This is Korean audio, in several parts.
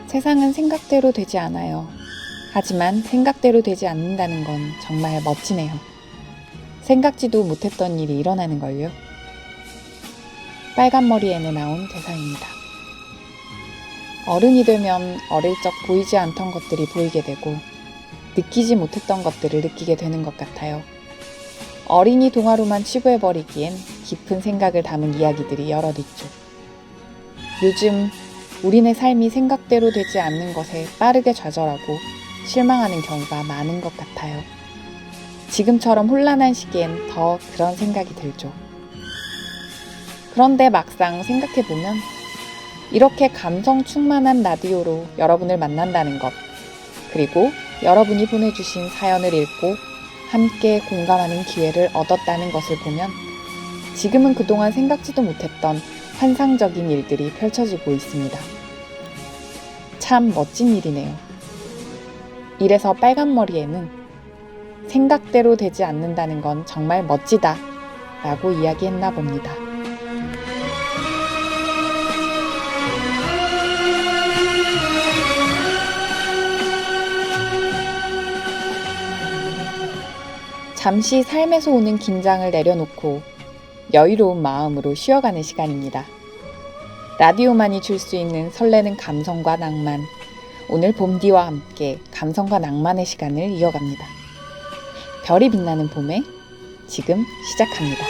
세상은 생각대로 되지 않아요. 하지만 생각대로 되지 않는다는 건 정말 멋지네요. 생각지도 못했던 일이 일어나는 걸요. 빨간 머리에는 나온 대사입니다. 어른이 되면 어릴 적 보이지 않던 것들이 보이게 되고 느끼지 못했던 것들을 느끼게 되는 것 같아요. 어린이 동화로만 치부해버리기엔 깊은 생각을 담은 이야기들이 여럿 있죠. 요즘 우리네 삶이 생각대로 되지 않는 것에 빠르게 좌절하고 실망하는 경우가 많은 것 같아요. 지금처럼 혼란한 시기엔 더 그런 생각이 들죠. 그런데 막상 생각해보면 이렇게 감성 충만한 라디오로 여러분을 만난다는 것, 그리고 여러분이 보내주신 사연을 읽고 함께 공감하는 기회를 얻었다는 것을 보면 지금은 그동안 생각지도 못했던 환상적인 일들이 펼쳐지고 있습니다. 참 멋진 일이네요. 이래서 빨간 머리에는 생각대로 되지 않는다는 건 정말 멋지다 라고 이야기했나 봅니다. 잠시 삶에서 오는 긴장을 내려놓고 여유로운 마음으로 쉬어가는 시간입니다. 라디오만이 줄 수 있는 설레는 감성과 낭만, 오늘 봄디와 함께 감성과 낭만의 시간을 이어갑니다. 별이 빛나는 봄에 지금 시작합니다.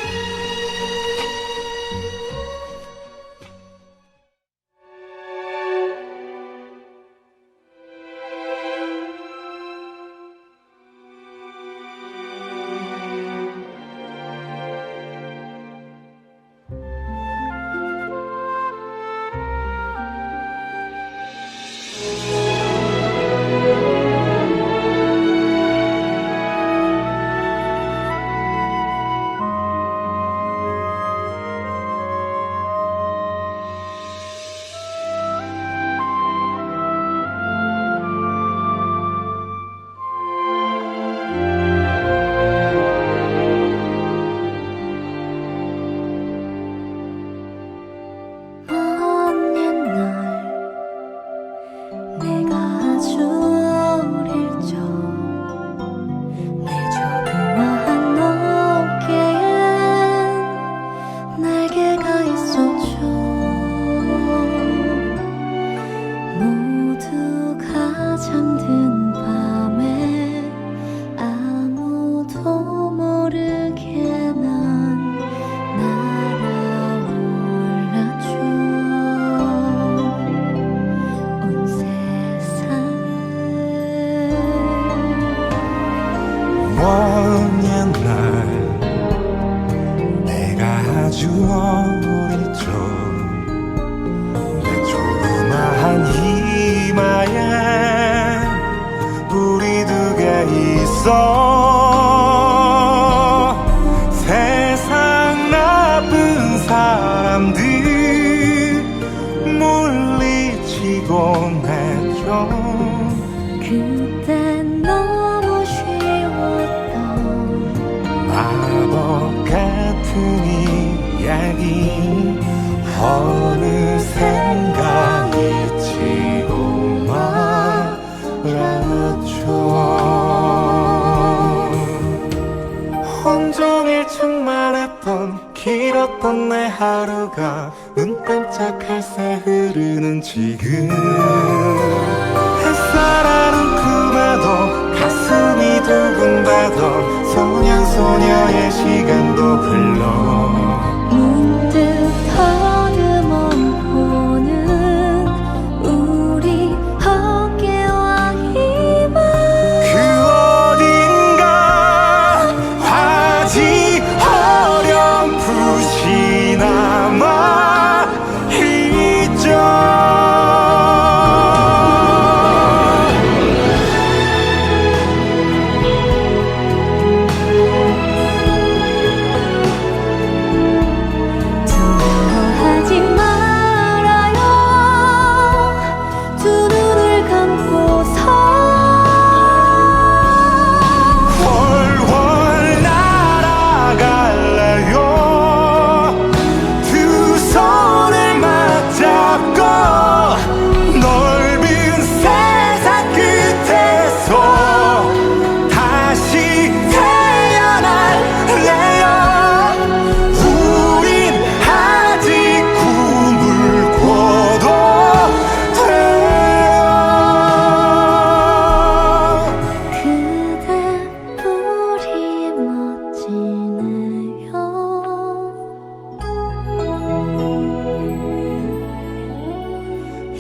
아주 어릴 적 내 조그마한 이마에 우리 두 개 있어. 세상 나쁜 사람들 물리치곤 했죠. 그땐 너무 쉬웠던 마법 같은 이야기 어느샌가 잊히고 말았죠. 온종일 충만했던 길었던 내 하루가 눈 깜짝할 새 흐르는 지금 햇살하는 꿈에도 가슴이 두근대던 소년소녀의 시간도 흘러 문득 더듬어보는 우리 어깨와 이마 그 어딘가 아직 어렴풋이 남아있죠.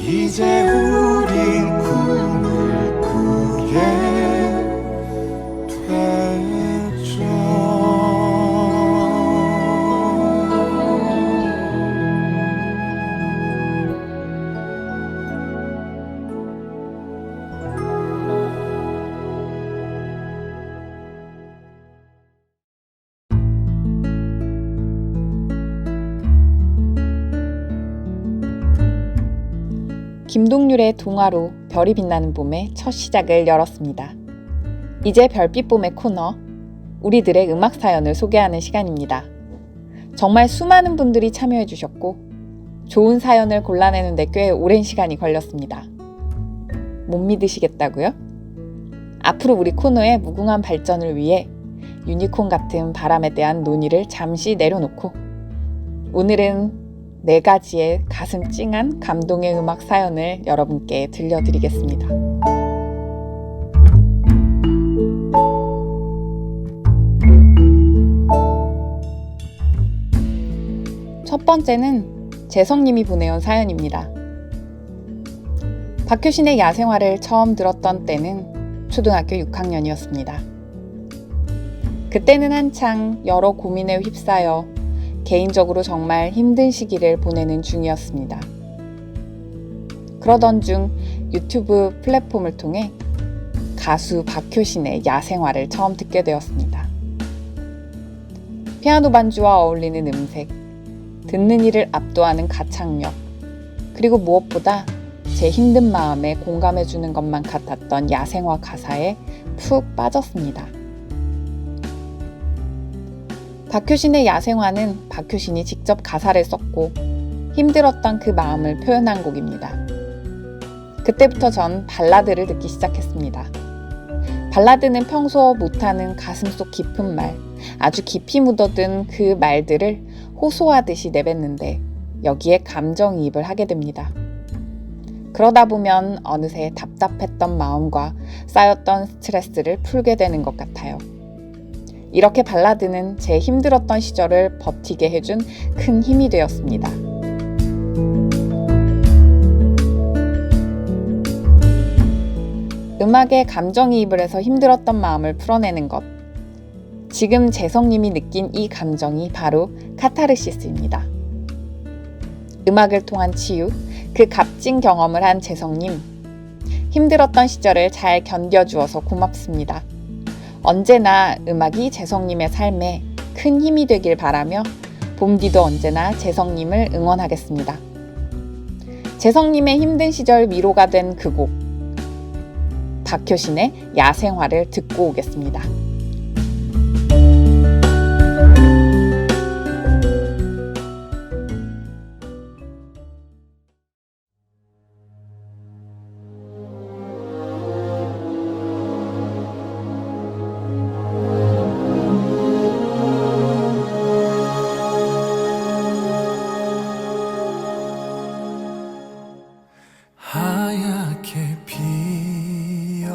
이제 우린 꿈을 꾸게 됐죠. 김동률의 동화로 별이 빛나는 봄의 첫 시작을 열었습니다. 이제 별빛봄의 코너, 우리들의 음악 사연을 소개하는 시간입니다. 정말 수많은 분들이 참여해 주셨고 좋은 사연을 골라내는데 꽤 오랜 시간이 걸렸습니다. 못 믿으시겠다고요? 앞으로 우리 코너의 무궁한 발전을 위해 유니콘 같은 바람에 대한 논의를 잠시 내려놓고 오늘은 4가지의 가슴 찡한 감동의 음악 사연을 여러분께 들려드리겠습니다. 첫 번째는 재성님이 보내온 사연입니다. 박효신의 야생화를 처음 들었던 때는 초등학교 6학년이었습니다. 그때는 한창 여러 고민에 휩싸여 개인적으로 정말 힘든 시기를 보내는 중이었습니다. 그러던 중 유튜브 플랫폼을 통해 가수 박효신의 야생화를 처음 듣게 되었습니다. 피아노 반주와 어울리는 음색, 듣는 이를 압도하는 가창력, 그리고 무엇보다 제 힘든 마음에 공감해주는 것만 같았던 야생화 가사에 푹 빠졌습니다. 박효신의 야생화는 박효신이 직접 가사를 썼고 힘들었던 그 마음을 표현한 곡입니다. 그때부터 전 발라드를 듣기 시작했습니다. 발라드는 평소 못하는 가슴속 깊은 말, 아주 깊이 묻어든 그 말들을 호소하듯이 내뱉는데 여기에 감정이입을 하게 됩니다. 그러다 보면 어느새 답답했던 마음과 쌓였던 스트레스를 풀게 되는 것 같아요. 이렇게 발라드는 제 힘들었던 시절을 버티게 해준 큰 힘이 되었습니다. 음악에 감정이입을 해서 힘들었던 마음을 풀어내는 것. 지금 재성님이 느낀 이 감정이 바로 카타르시스입니다. 음악을 통한 치유, 그 값진 경험을 한 재성님. 힘들었던 시절을 잘 견뎌주어서 고맙습니다. 언제나 음악이 재성님의 삶에 큰 힘이 되길 바라며 봄디도 언제나 재성님을 응원하겠습니다. 재성님의 힘든 시절 위로가 된 그 곡, 박효신의 야생화를 듣고 오겠습니다. 하얗게 피어난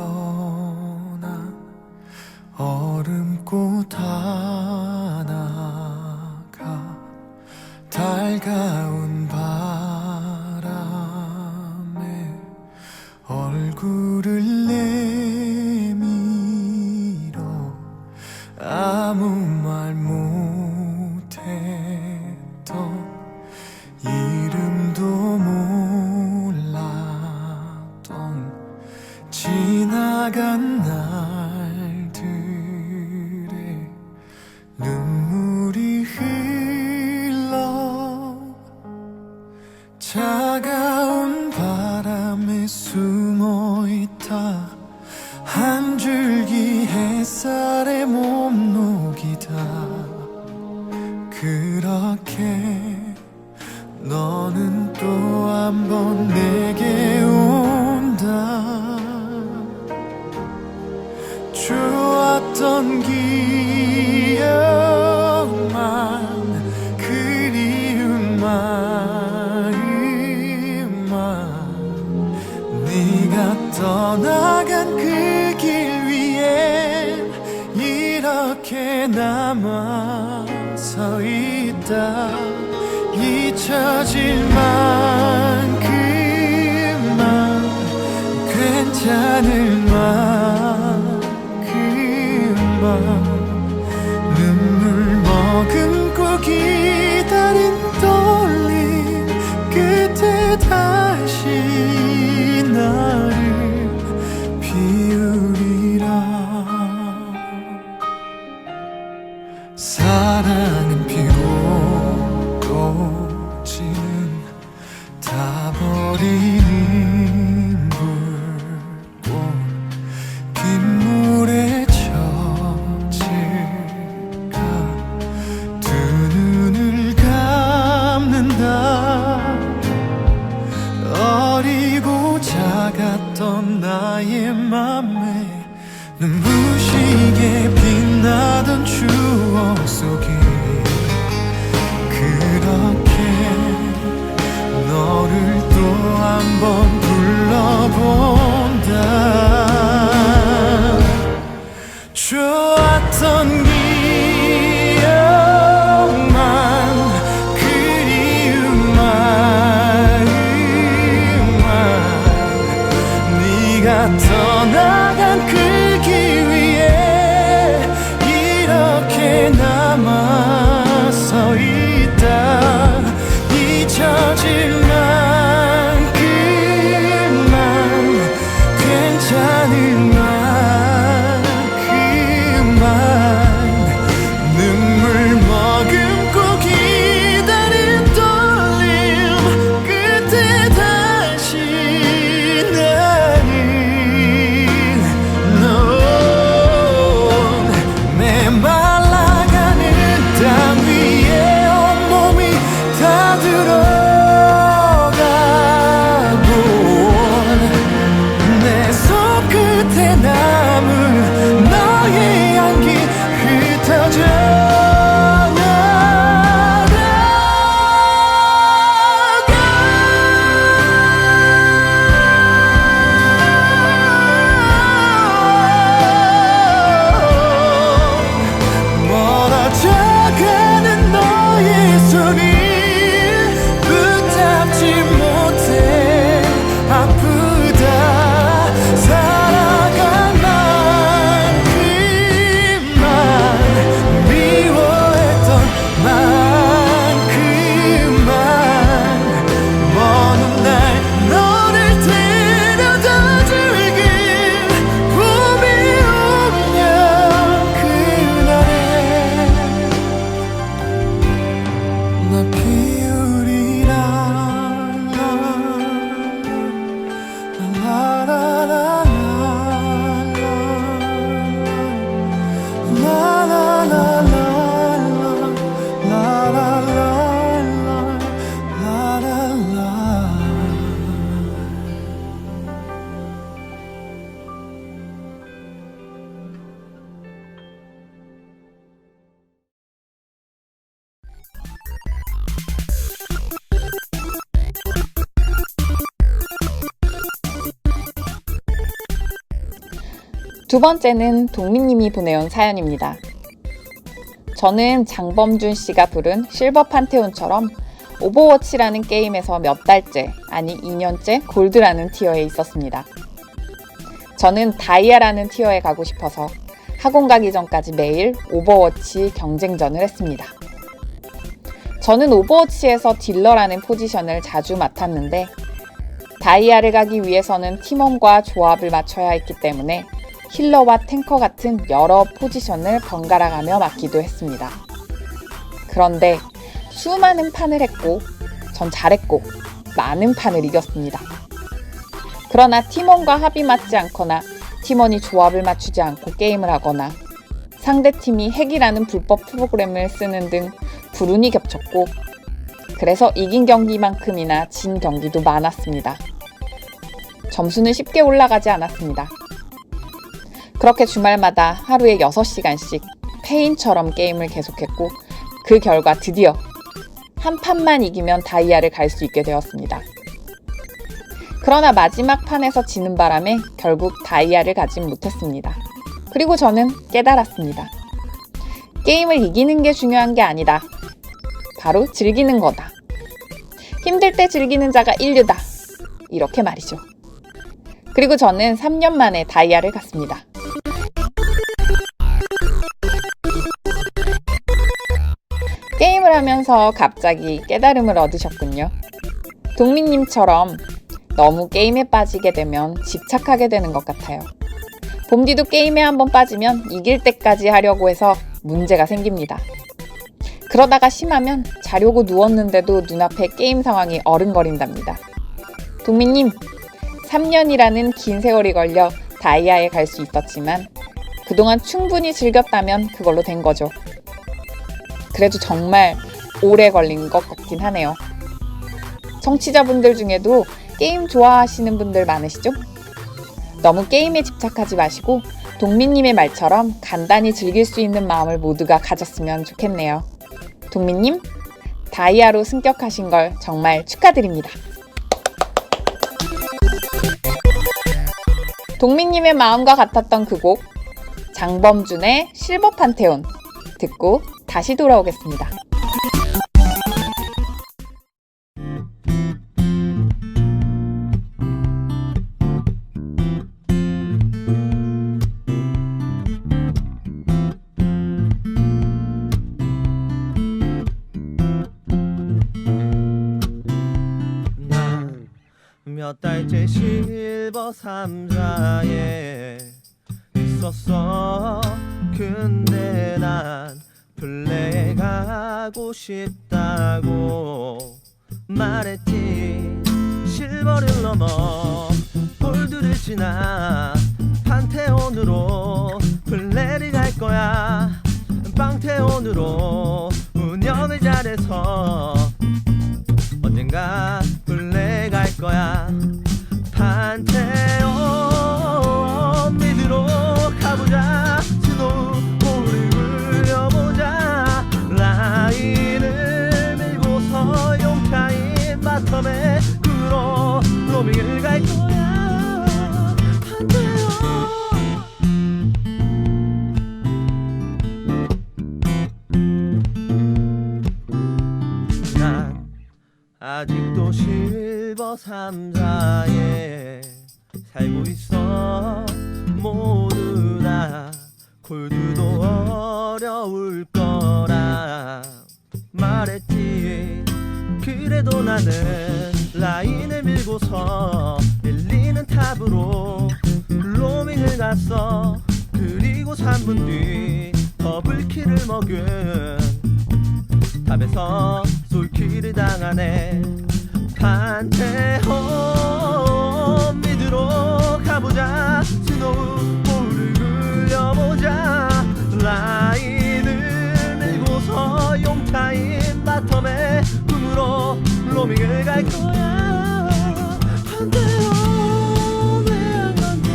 얼음꽃 하나가 달가운 바람에 얼굴을 내밀어 아무 말 못했던 이름도 몰랐던 지나간 날들의 눈물이 흘러 차가운 바람에 숨어있다 한 줄기 햇살에 몸 녹이다 그렇게 너는 또 한 번 내게 온다 좋았던 기억만 그리운 마음만 네가 떠나간 그 길 위에 이렇게 남아 서 있다 잊혀질 만큼 눈부시게 빛나던 추억 속에 그렇게 너를 또 한 번 불러본다. 좋았던 기억만 그리운 마음만 네가 떠나간 그 길 위에 이렇게 남아 서 있다. 잊혀질 만큼만 괜찮을 만큼만 눈물 머금고 기다린 떨림 끝에 다시 나는 넌 메말라가는 땅 위에 온몸이 다 들어가고 내 손끝에 남은 너의 향기 흩어져 멀어져가는 너의 손이 붙잡지 못해 아프다. 살아간 만큼만 미워했던 만큼만 먼 날 너를 데려다 줄게. 봄이 오면 그날에 나 피우리라. 두 번째는 동민님이 보내온 사연입니다. 저는 장범준 씨가 부른 실버 판테온처럼 오버워치라는 게임에서 몇 달째, 아니 2년째 골드라는 티어에 있었습니다. 저는 다이아라는 티어에 가고 싶어서 학원 가기 전까지 매일 오버워치 경쟁전을 했습니다. 저는 오버워치에서 딜러라는 포지션을 자주 맡았는데 다이아를 가기 위해서는 팀원과 조합을 맞춰야 했기 때문에 힐러와 탱커 같은 여러 포지션을 번갈아 가며 맡기도 했습니다. 그런데 수많은 판을 했고 전 잘했고 많은 판을 이겼습니다. 그러나 팀원과 합이 맞지 않거나 팀원이 조합을 맞추지 않고 게임을 하거나 상대팀이 핵이라는 불법 프로그램을 쓰는 등 불운이 겹쳤고 그래서 이긴 경기만큼이나 진 경기도 많았습니다. 점수는 쉽게 올라가지 않았습니다. 그렇게 주말마다 하루에 6시간씩 페인처럼 게임을 계속했고 그 결과 드디어 한 판만 이기면 다이아를 갈 수 있게 되었습니다. 그러나 마지막 판에서 지는 바람에 결국 다이아를 가진 못했습니다. 그리고 저는 깨달았습니다. 게임을 이기는 게 중요한 게 아니다. 바로 즐기는 거다. 힘들 때 즐기는 자가 인류다. 이렇게 말이죠. 그리고 저는 3년 만에 다이아를 갔습니다. 게임을 하면서 갑자기 깨달음을 얻으셨군요. 동민님처럼 너무 게임에 빠지게 되면 집착하게 되는 것 같아요. 봄디도 게임에 한번 빠지면 이길 때까지 하려고 해서 문제가 생깁니다. 그러다가 심하면 자려고 누웠는데도 눈앞에 게임 상황이 어른거린답니다. 동민님, 3년이라는 긴 세월이 걸려 다이아에 갈 수 있었지만 그동안 충분히 즐겼다면 그걸로 된 거죠. 그래도 정말 오래 걸린 것 같긴 하네요. 청취자분들 중에도 게임 좋아하시는 분들 많으시죠? 너무 게임에 집착하지 마시고 동민님의 말처럼 간단히 즐길 수 있는 마음을 모두가 가졌으면 좋겠네요. 동민님, 다이아로 승격하신 걸 정말 축하드립니다. 동민님의 마음과 같았던 그 곡, 장범준의 실버 판테온 듣고 다시 돌아오겠습니다. 몇 달째 실버 3사에 있었어. 근데 난 플레이 가고 싶다고 말했지. 실버를 넘어 골드를 지나 판테온으로 플레이를 갈 거야. 빵테온으로 운영을 잘해서 언젠가 플레이 갈 거야. 판테온 믿으러 가보자. 스노우볼을 굴려보자. 라인을 밀고서 용타인 바텀에 그로 로밍을 갈 거야. 판테온. 난 아직도 실버 3사에 살고 있어. 모두 다 골드도 어려울 거라 말했지. 그래도 나는 라인을 밀고서 밀리는 탑으로 로밍을 갔어. 그리고 3분 뒤 더블킬을 먹은 탑에서 솔킬을 당하네. 판테온 믿으러 가보자. 스노우볼을 굴려보자. 라인을 밀고서 용타인 바텀에 꿈으로 로밍을 갈 거야. 판테온 왜안 건데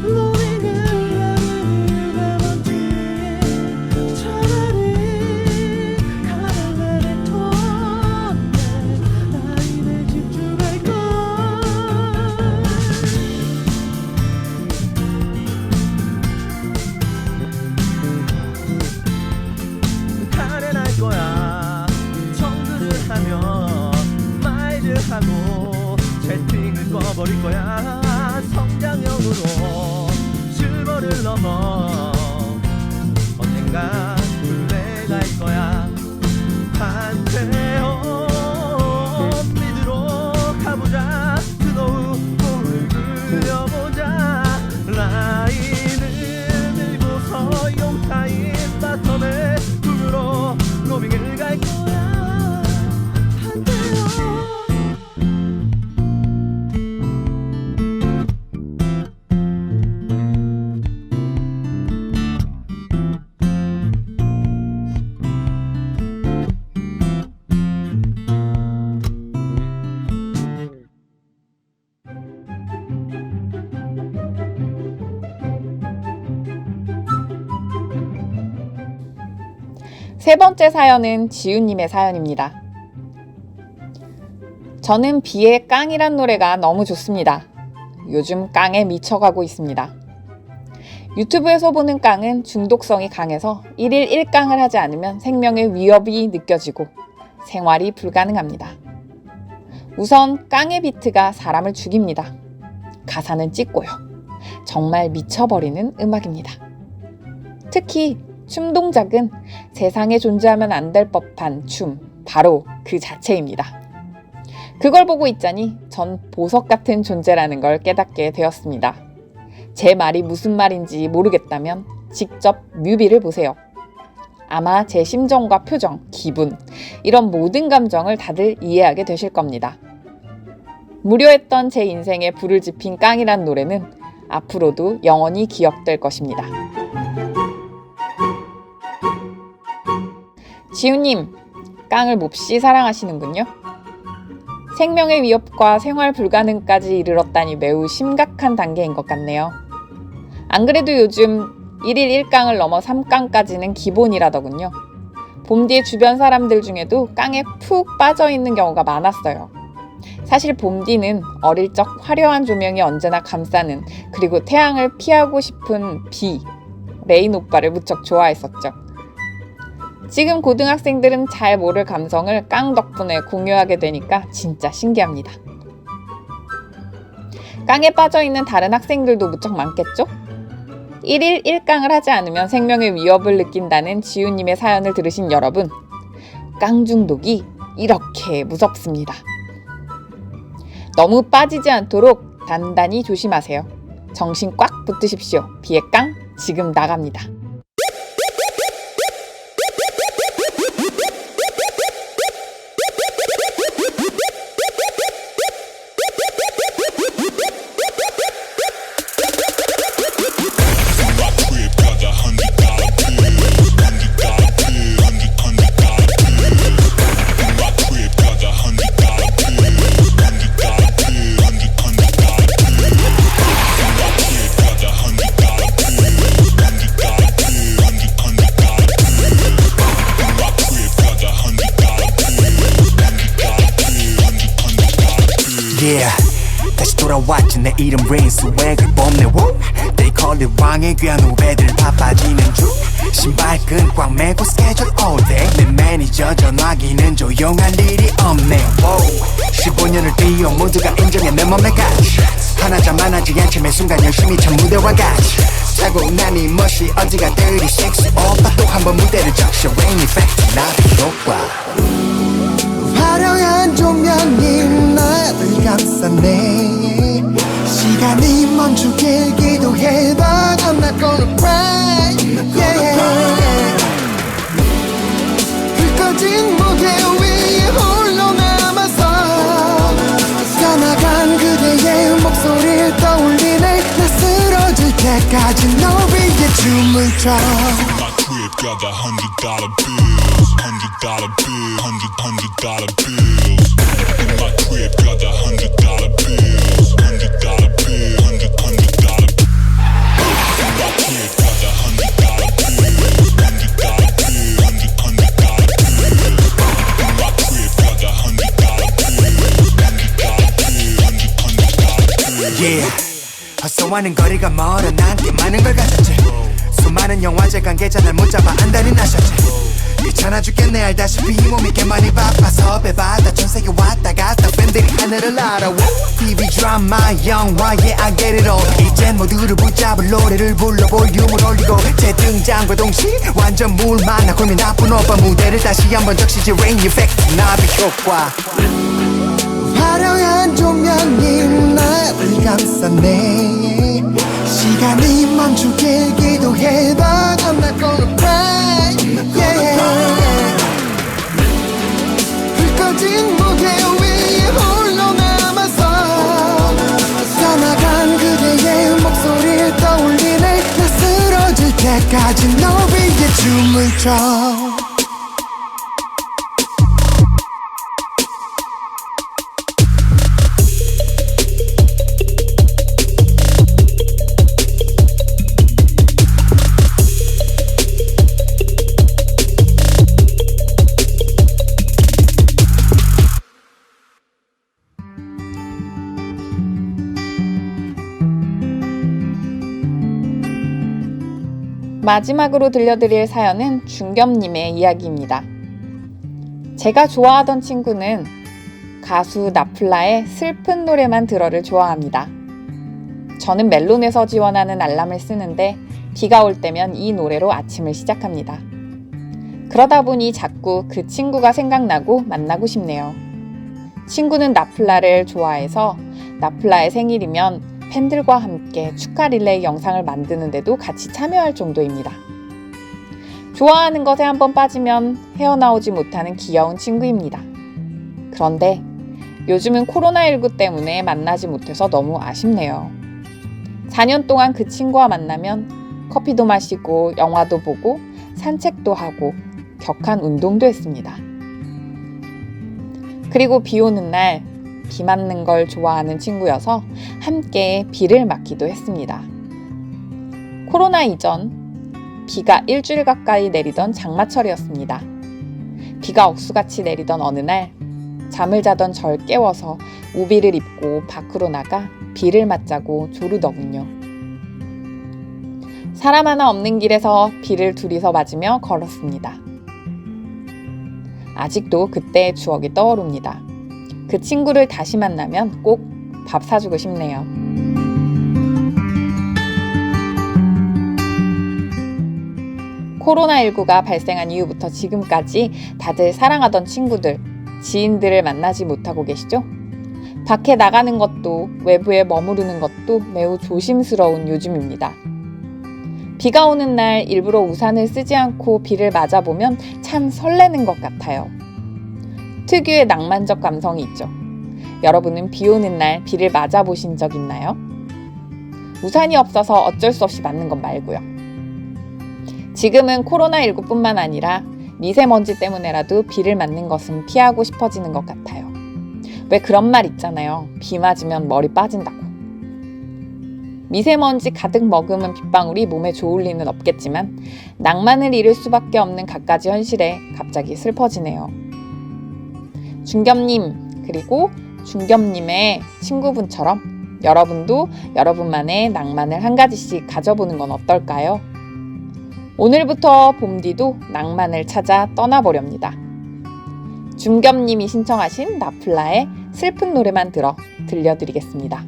로밍을 왜 건지. 차라리 하고 채팅을 꺼버릴 거야. 성장형으로 실버를 넘어 언젠가 플레이 갈 거야. 판테온 믿으러 가보자. 스노우볼을 굴려보자. 라인을 밀고서 용타인 바텀에 꿈으로 로밍을 갈 거야. 판테온. 세 번째 사연은 지훈님의 사연입니다. 저는 비의 깡이란 노래가 너무 좋습니다. 요즘 깡에 미쳐가고 있습니다. 유튜브에서 보는 깡은 중독성이 강해서 1일 1깡을 하지 않으면 생명의 위협이 느껴지고 생활이 불가능합니다. 우선 깡의 비트가 사람을 죽입니다. 가사는 찢고요. 정말 미쳐버리는 음악입니다. 특히 춤 동작은 세상에 존재하면 안 될 법한 춤, 바로 그 자체입니다. 그걸 보고 있자니 전 보석 같은 존재라는 걸 깨닫게 되었습니다. 제 말이 무슨 말인지 모르겠다면 직접 뮤비를 보세요. 아마 제 심정과 표정, 기분, 이런 모든 감정을 다들 이해하게 되실 겁니다. 무료했던 제 인생에 불을 지핀 깡이란 노래는 앞으로도 영원히 기억될 것입니다. 지훈님, 깡을 몹시 사랑하시는군요. 생명의 위협과 생활 불가능까지 이르렀다니 매우 심각한 단계인 것 같네요. 안 그래도 요즘 1일 1강을 넘어 3강까지는 기본이라더군요. 봄디의 주변 사람들 중에도 깡에 푹 빠져있는 경우가 많았어요. 사실 봄디는 어릴 적 화려한 조명이 언제나 감싸는, 그리고 태양을 피하고 싶은 레인 오빠를 무척 좋아했었죠. 지금 고등학생들은 잘 모를 감성을 깡 덕분에 공유하게 되니까 진짜 신기합니다. 깡에 빠져있는 다른 학생들도 무척 많겠죠? 1일 1강을 하지 않으면 생명의 위협을 느낀다는 지우님의 사연을 들으신 여러분, 깡 중독이 이렇게 무섭습니다. 너무 빠지지 않도록 단단히 조심하세요. 정신 꽉 붙드십시오. 비의 깡 지금 나갑니다. 다시 돌아왔지 내 이름 레인 스웩을 뽐내 They call it 왕의 귀한 후배들 바빠지는 중 신발끈 꽉 매고 스케줄 all day 내 매니저 전화기는 조용할 일이 없네 15년을 뛰어 모두가 인정해 내 몸의 가치 하나자만하지 않지 매 순간 열심히 참 무대와 같이 타고 나니 멋이 어디가 36 오빠 또 한 번 무대를 적셔 Rain Effect 나비 효과 화려한 조명이 나를 감싸네 시간이 멈추길 기도해도 I'm not gonna cry yeah. 불 꺼진 무대 위에 홀로 남아서 떠나간 그대의 목소리를 떠올리네 나 쓰러질 때까지 너 위에 춤을 춰 Got the $100 bills, $100 bills, $100 bills. In my crib, got the $100 bills, $100 bills, $100 bills. In my crib, got the $100 bills, $100 bills, $100 bills. In my crib, got the $100 bills, $100 bills, $100 bills. Yeah, 허소하는 거리가 멀어 난 꽤 많은 걸 가졌지 수많은 영화제 관계자 날 못잡아 안달이 나셨지 귀찮아 죽겠네 알다시피 이 몸이 꽤 많이 바빠서 배바다 전세계 왔다 갔다 팬들이 하늘을 날아 TV 드라마 영화 yeah I get it all 이젠 모두를 붙잡을 노래를 불러 볼륨을 올리고 재등장과 동시에 완전 물 만나 고민 나쁜 오빠 무대를 다시 한번 적시지 Rain Effect 나비 효과 화려한 조명이 나를 감싸네 시간이 멈추길 기도해도 I'm not gonna cry yeah. 불 꺼진 무대 위에 홀로 남아서 떠나간 그대의 목소리를 떠올리네 나 쓰러질 때까지 너 위에 춤을 춰 마지막으로 들려드릴 사연은 중겸님의 이야기입니다. 제가 좋아하던 친구는 가수 나플라의 슬픈 노래만 들어를 좋아합니다. 저는 멜론에서 지원하는 알람을 쓰는데 비가 올 때면 이 노래로 아침을 시작합니다. 그러다 보니 자꾸 그 친구가 생각나고 만나고 싶네요. 친구는 나플라를 좋아해서 나플라의 생일이면 팬들과 함께 축하 릴레이 영상을 만드는데도 같이 참여할 정도입니다. 좋아하는 것에 한번 빠지면 헤어나오지 못하는 귀여운 친구입니다. 그런데 요즘은 코로나19 때문에 만나지 못해서 너무 아쉽네요. 4년 동안 그 친구와 만나면 커피도 마시고 영화도 보고 산책도 하고 격한 운동도 했습니다. 그리고 비 오는 날 비 맞는 걸 좋아하는 친구여서 함께 비를 맞기도 했습니다. 코로나 이전 비가 일주일 가까이 내리던 장마철이었습니다. 비가 억수같이 내리던 어느 날 잠을 자던 절 깨워서 우비를 입고 밖으로 나가 비를 맞자고 조르더군요. 사람 하나 없는 길에서 비를 둘이서 맞으며 걸었습니다. 아직도 그때의 추억이 떠오릅니다. 그 친구를 다시 만나면 꼭 밥 사주고 싶네요. 코로나19가 발생한 이후부터 지금까지 다들 사랑하던 친구들, 지인들을 만나지 못하고 계시죠? 밖에 나가는 것도 외부에 머무르는 것도 매우 조심스러운 요즘입니다. 비가 오는 날 일부러 우산을 쓰지 않고 비를 맞아보면 참 설레는 것 같아요. 특유의 낭만적 감성이 있죠. 여러분은 비 오는 날 비를 맞아보신 적 있나요? 우산이 없어서 어쩔 수 없이 맞는 건 말고요. 지금은 코로나19뿐만 아니라 미세먼지 때문에라도 비를 맞는 것은 피하고 싶어지는 것 같아요. 왜 그런 말 있잖아요. 비 맞으면 머리 빠진다고. 미세먼지 가득 머금은 빗방울이 몸에 좋을 리는 없겠지만 낭만을 잃을 수밖에 없는 갖가지 현실에 갑자기 슬퍼지네요. 중겸님 그리고 중겸님의 친구분처럼 여러분도 여러분만의 낭만을 한 가지씩 가져보는 건 어떨까요? 오늘부터 봄디도 낭만을 찾아 떠나보렵니다. 중겸님이 신청하신 나플라의 슬픈 노래만 들려드리겠습니다.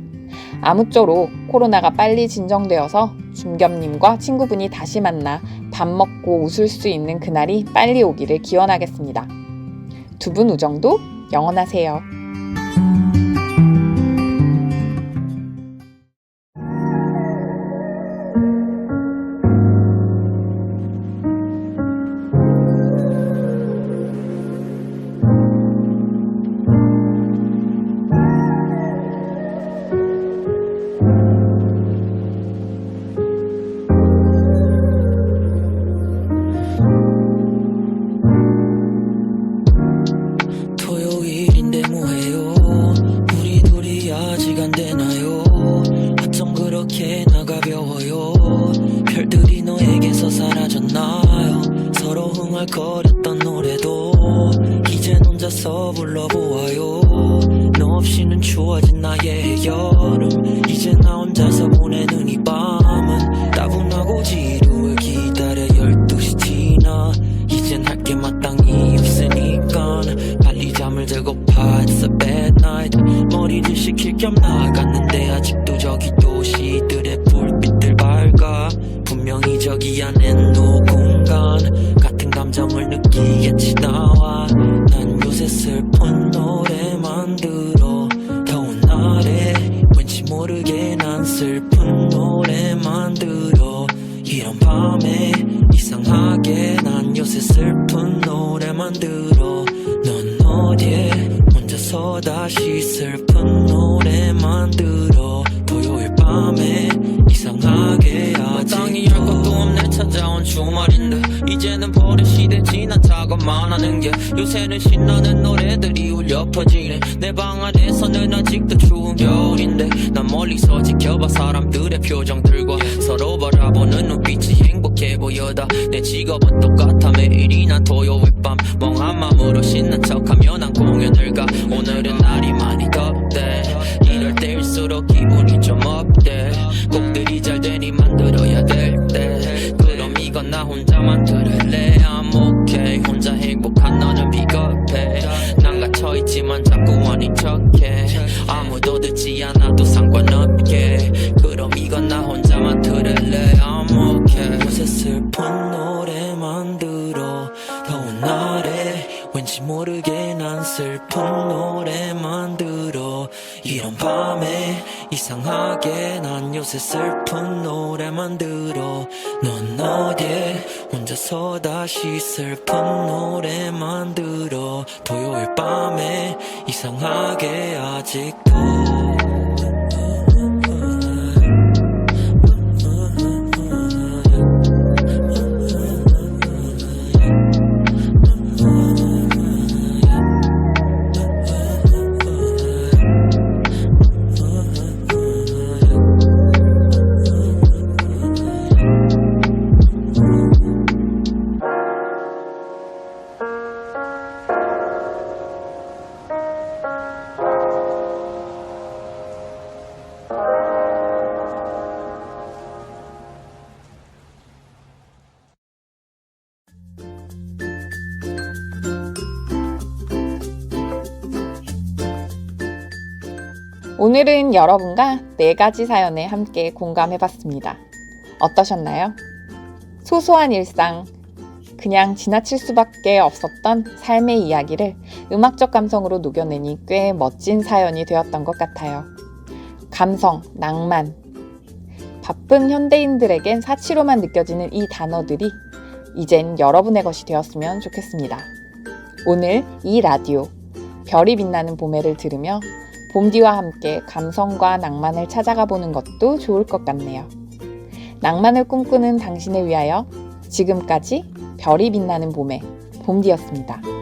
아무쪼록 코로나가 빨리 진정되어서 중겸님과 친구분이 다시 만나 밥 먹고 웃을 수 있는 그날이 빨리 오기를 기원하겠습니다. 두 분 우정도 영원하세요. 토요일인데 뭐해요? 우리 둘이 아직 안 되나요? 어쩜 그렇게 나가벼워요? 별들이 너에게서 사라졌나요? 서로 흥얼거렸던 노래도 이젠 혼자서 불러보아요. 너 없이는 추워진 나의 여름, 이제 나 혼자서 보내는 이 밤은 따분하고 지루해. 기다려 12시 지나 이젠 할 게 마땅히 없으니까 빨리 잠을 자고파. It's a bad night. 머리를 식힐 겸 나갔는데 아직도 저기 도시들의 불빛들 밝아. 분명히 저기 안엔 누군가 같은 감정을 느끼겠지 나와. 난 요새 슬픈 노래만 들어. 더운 날에 왠지 모르게 난 슬픈 노래만 들어. 이런 밤에 이상하게 난 요새 슬픈 노래만 들어. 넌 어디에 혼자서 다시 슬픈 노래만 들어. 토요일 밤에 이상하게 마땅히 할 것도 없네. 찾아온 주말인데 이제는 버릇이 돼. 지난 작업만 하는 게 요새는 신나는 노래들이 울려 퍼지네. 내 방 안에서는 아직도 추운 겨울인데 난 멀리서 지켜봐 사람들의 표정들과 서로 바라보는 눈빛이 행복해 보여다. 내 직업은 똑같아. 매일이나 토요일 밤 멍한 맘으로 신난 척하며 난 공연을 가. 오늘은 날이 많이 덥대. 이럴 때일수록 기분이 좀 업돼. 곡들이 잘 되니 만들어야 될 때. 그럼 이건 나 혼자만 들을래. I'm okay. 혼자 행복한 너는 비겁해. 난 갇혀있지만 자꾸 아닌 척해. 아무도 듣지 않아도 상관없게. 그럼 이건 나 혼자만 들을래. I'm okay. 요새 슬픈 노래만 들어. 더운 날에 왠지 모르게 난 슬픈 노래만 들어. 이런 밤에 이상하게 난 요새 슬픈 노래만 들어. 넌 어디에 혼자서 다시 슬픈 노래만 들어. 토요일 밤에 이상하게 아직도 오늘은 여러분과 4가지 사연에 함께 공감해봤습니다. 어떠셨나요? 소소한 일상, 그냥 지나칠 수밖에 없었던 삶의 이야기를 음악적 감성으로 녹여내니 꽤 멋진 사연이 되었던 것 같아요. 감성, 낭만. 바쁜 현대인들에겐 사치로만 느껴지는 이 단어들이 이젠 여러분의 것이 되었으면 좋겠습니다. 오늘 이 라디오, 별이 빛나는 봄에를 들으며 봄디와 함께 감성과 낭만을 찾아가 보는 것도 좋을 것 같네요. 낭만을 꿈꾸는 당신을 위하여 지금까지 별이 빛나는 봄에 봄디였습니다.